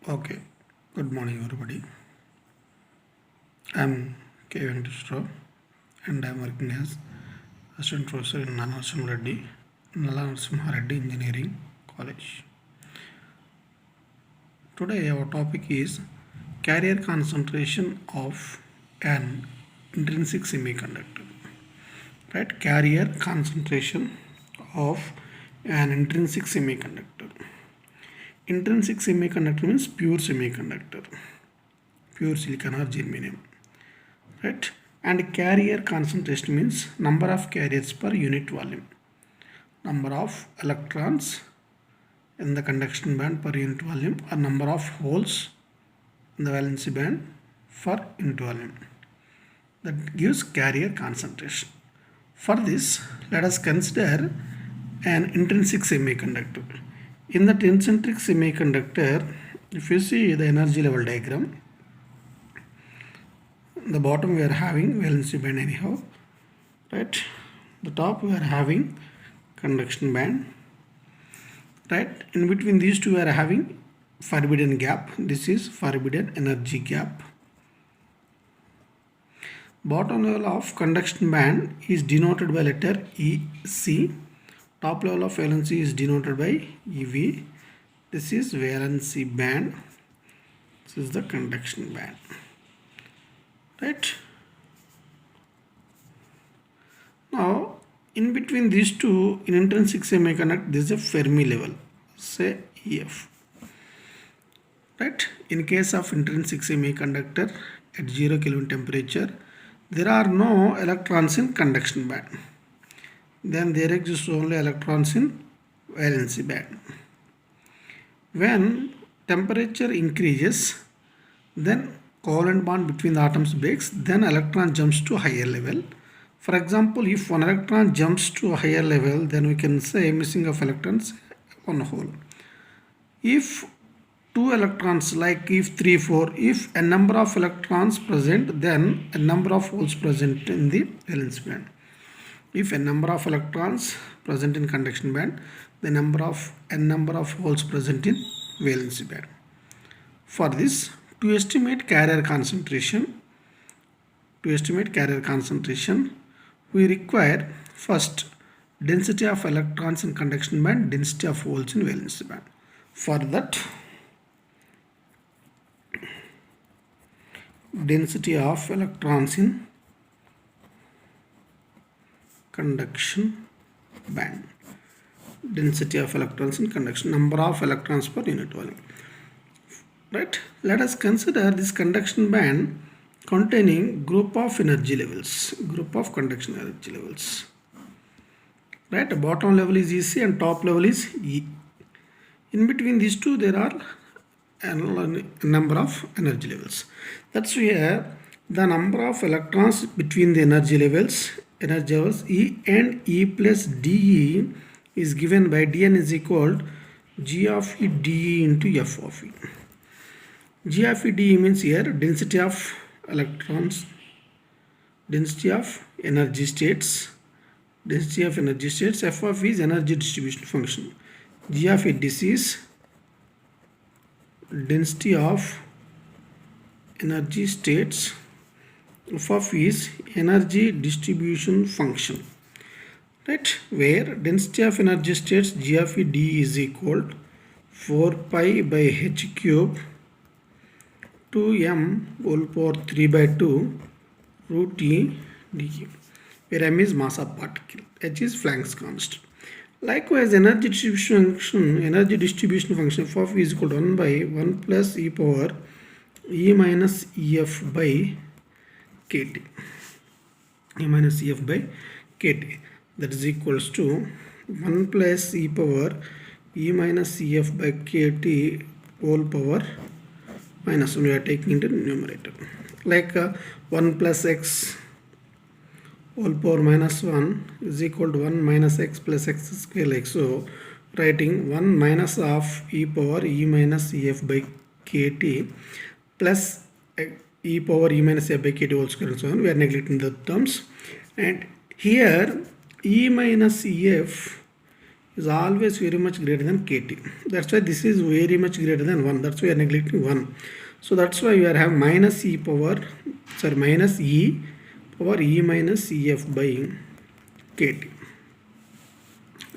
Okay, good morning everybody. I'm K. Venkateswara and I'm working as Assistant Professor in Nana Reddy, Nala Narasimha Reddy Engineering College. Today our topic is carrier concentration of an intrinsic semiconductor. Right? Carrier concentration of an intrinsic semiconductor. Intrinsic semiconductor means pure semiconductor, pure silicon or germanium. Right, and carrier concentration means number of carriers per unit volume, number of electrons in the conduction band per unit volume, or number of holes in the valency band for unit volume. That gives carrier concentration. For this, let us consider an intrinsic semiconductor. In that intrinsic semiconductor, if you see the energy level diagram, the bottom we are having valency band anyhow, right? The top we are having conduction band, right? In between these two we are having forbidden gap. This is forbidden energy gap. Bottom level of conduction band is denoted by letter EC. Top level of valency is denoted by EV. This is valency band. This is the conduction band, right? Now, in between these two, in intrinsic semiconductor, there is a Fermi level, say EF. Right? In case of intrinsic semiconductor at 0 Kelvin temperature, there are no electrons in conduction band. Then there exists only electrons in valency band. When temperature increases, then covalent bond between the atoms breaks, then electron jumps to higher level. For example, if one electron jumps to a higher level, then we can say missing of electrons, one hole. If two electrons, like if 3, 4, if a number of electrons present, then a number of holes present in the valence band. If a number of electrons present in conduction band, the number of holes present in valence band. For this, to estimate carrier concentration, we require first density of electrons in conduction band, density of holes in valence band. For that, density of electrons in conduction band, density of electrons in conduction, number of electrons per unit volume. Right? Let us consider this conduction band containing group of energy levels, group of conduction energy levels. Right? The bottom level is EC and top level is E. In between these two, there are a number of energy levels. That's where the number of electrons between the energy levels E and E plus dE is given by Dn is equal to G of E dE into F of E. G of E dE means here density of electrons, density of energy states, F of E is energy distribution function. G of E this is density of energy states, F of E is energy distribution function, right? Where density of energy states G of E dE is equal to 4 pi by h cube 2m whole power 3 by 2 root E dE, where m is mass of particle, h is Planck's constant. Likewise, energy distribution function f of E is equal to 1 by 1 plus e power E minus EF by kT. E minus EF by kT. That is equals to 1 plus e power E minus EF by kT whole power minus 1. We are taking into numerator. Like 1 plus x whole power minus 1 is equal to 1 minus x plus x square, like so. Writing 1 minus of e power E minus EF by kT plus e power E minus EF by kT whole square and so on. We are neglecting the terms. And here E minus EF is always very much greater than kT. That's why this is very much greater than 1. That's why we are neglecting 1. So that's why we are having minus e power, sorry, minus e power e minus ef by kT.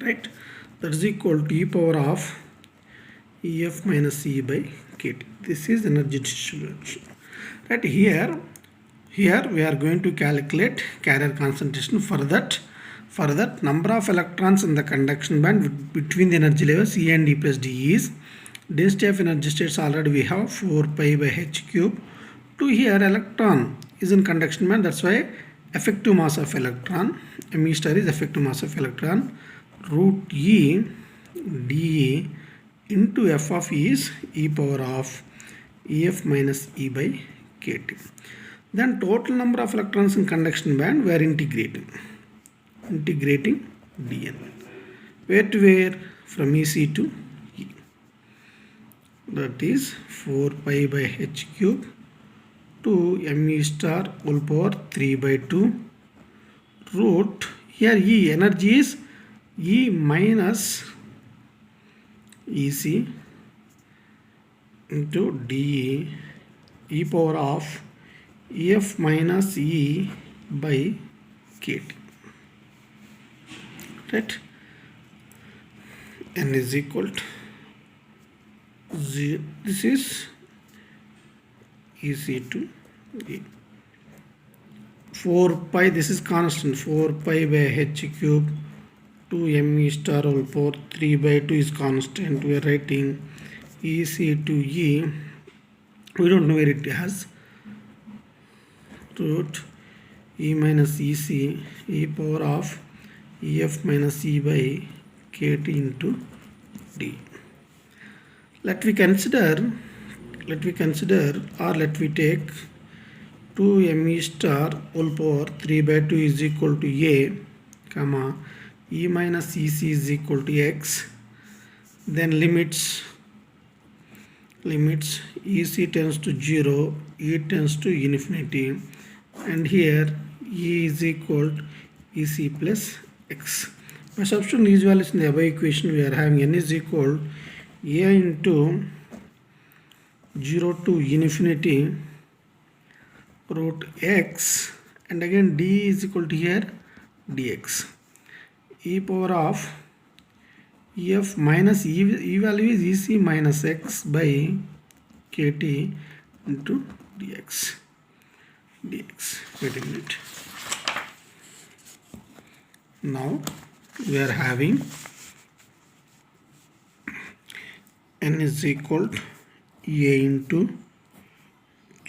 Right? That is equal to e power of ef minus e by kT. This is energy distribution. Right? Here we are going to calculate carrier concentration. For that number of electrons in the conduction band between the energy levels E and E plus D is density of energy states. Already we have 4 pi by h cube. To here electron is in conduction band, that's why effective mass of electron, m star is effective mass of electron, root E dE into f of E is e power of ef minus e by kT. Then total number of electrons in conduction band we are integrating dn. Where to where? From EC to E. That is 4 pi by h cube to m star whole power 3 by 2 root, here E energy is E minus EC into dE e power of ef minus e by kT. Right? N is equal to 0. This is EC to E. 4 pi, this is constant, 4 pi by h cube to m star whole power 3 by 2 is constant. We are writing EC to E. We don't know where it has. Root E minus EC e power of ef minus e by kT into d. Let we consider or let we take 2m star whole power 3 by 2 is equal to a, comma e minus ec is equal to x. Then limits ec tends to 0, e tends to infinity, and here e is equal to ec plus x. By substituting these values in the above equation, we are having n is equal a into 0 to infinity root x, and again d is equal to here dx e power of ef minus e value is ec minus x by kT into dx. Wait a minute. Now we are having n is equal to a into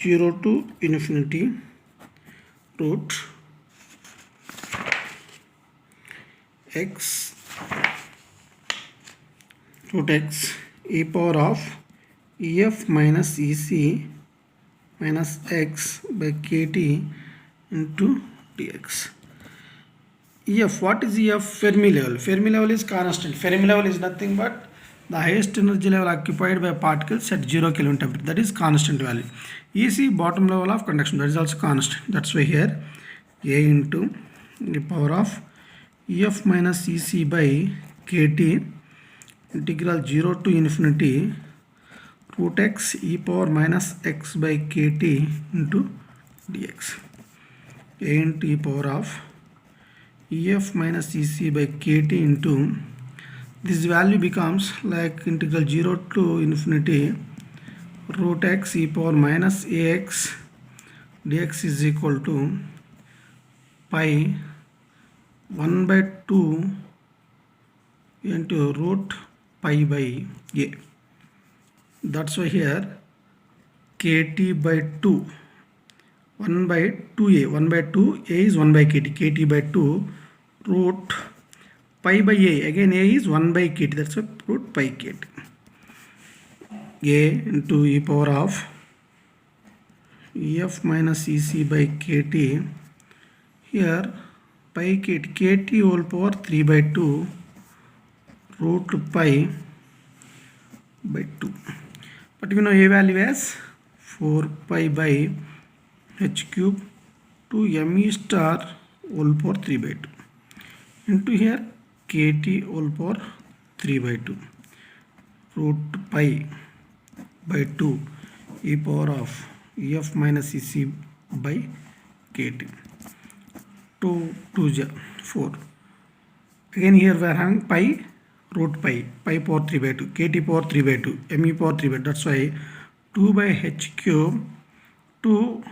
0 to infinity root x e power of ef minus ec minus x by kT into dx. Ef, what is Ef? Fermi level. Fermi level is constant. Fermi level is nothing but the highest energy level occupied by particles at 0 Kelvin temperature. That is constant value. Ec, bottom level of conduction. That is also constant. That's why here a into the power of ef minus ec by kT integral 0 to infinity root x e power minus x by kT into dx. A into e power of ef minus ec by kT into, this value becomes like integral 0 to infinity root x e power minus ax dx is equal to pi 1 by 2 into root pi by a. That's why here kT by 2 1 by 2a, 1 by 2 a is 1 by kT by 2 root pi by a, again a is 1 by kT, that's why root pi kT. A into e power of ef minus ec by kT, here pi kT whole power 3 by 2 root pi by 2. But we know a value as 4 pi by h cube to m star whole power 3 by 2 into here kT whole power 3 by 2 root pi by 2 e power of F minus EC by kT. 2 2 4. Again here we are having pi root pi power 3 by 2 kT power 3 by 2 me power 3 by 2. That's why 2 by h cube 2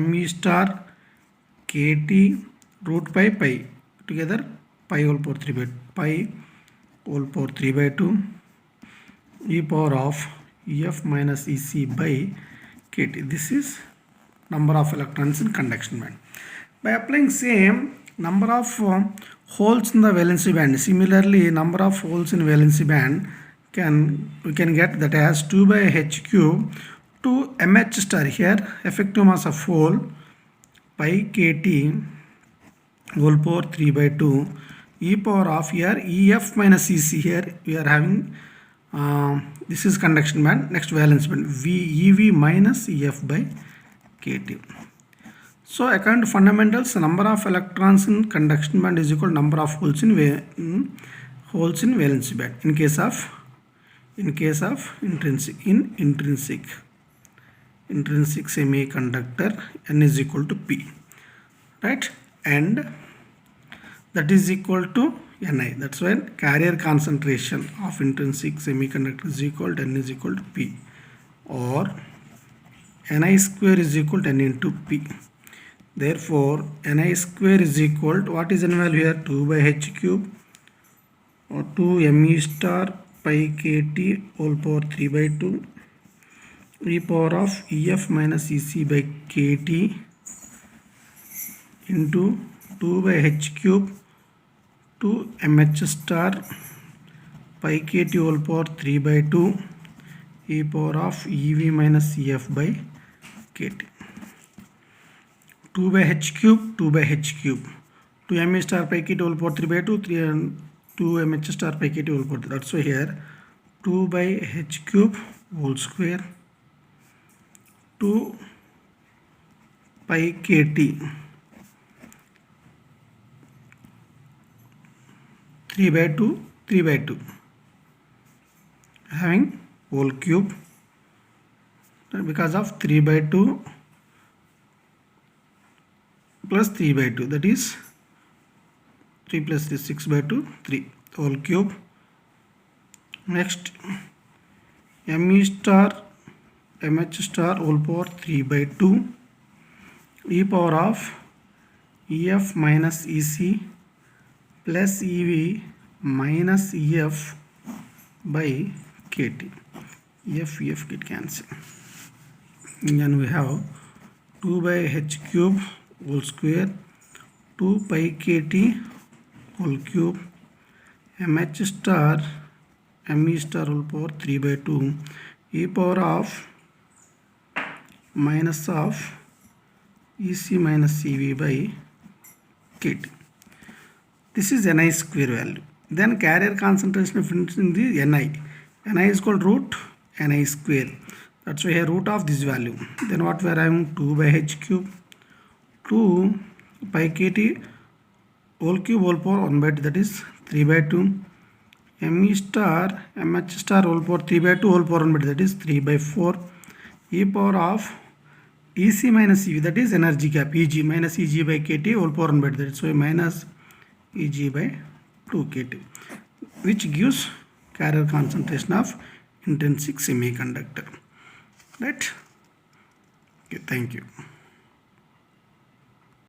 me star kT root pi together pi whole power 3 by 2 pi whole power 3 by 2 e power of F minus EC by kT. This is number of electrons in conduction band. By applying same number of holes in the valency band, similarly number of holes in valency band we can get that as 2 by h cube 2 mh star. Here effective mass of hole pi kT whole power 3 by 2 e power of here EF minus EC. Here we are having this is conduction band. Next valence band EV minus EF by kT. So according to fundamentals, the number of electrons in conduction band is equal to number of holes in valency band. In case of intrinsic semiconductor, N is equal to P, right? And that is equal to Ni. That's why carrier concentration of intrinsic semiconductor is equal to N is equal to P, or Ni square is equal to N into P. Therefore Ni square is equal to, what is N value here? 2 by h cube or 2 me star pi kT whole power 3 by 2 e power of EF minus EC by kT into 2 by h cube 2 mh star pi kT whole power 3 by 2 e power of EV minus EF by kT. 2 by h cube 2 by h cube 2 m star pi kT whole power 3 by 2 2 mh star pi kT whole power 3. That's why here 2 by h cube whole square 2 pi kT 3 by 2 having whole cube because of 3 by 2 plus 3 by 2, that is 3 plus 3 6 by 2 3 whole cube. Next me star mh star whole power 3 by 2 e power of EF minus EC plus EV minus EF by kT. EF get cancel. Then we have 2 by h cube whole square 2 pi kT whole cube mh star me star whole power 3 by 2 e power of minus of EC minus EV by kT. This is Ni square value. Then carrier concentration of in the Ni is called root Ni square. That's why here root of this value. Then what we are having 2 by h cube 2 pi kT whole cube whole power 1 by 2, that is 3 by 2 me star mh star whole power 3 by 2 whole power 1 by 2, that is 3 by 4 e power of EC minus EV, that is energy gap Eg minus Eg by kT whole power 1 by 2, that's why minus Eg by 2 kT, which gives carrier concentration of intrinsic semiconductor, right? Okay, thank you.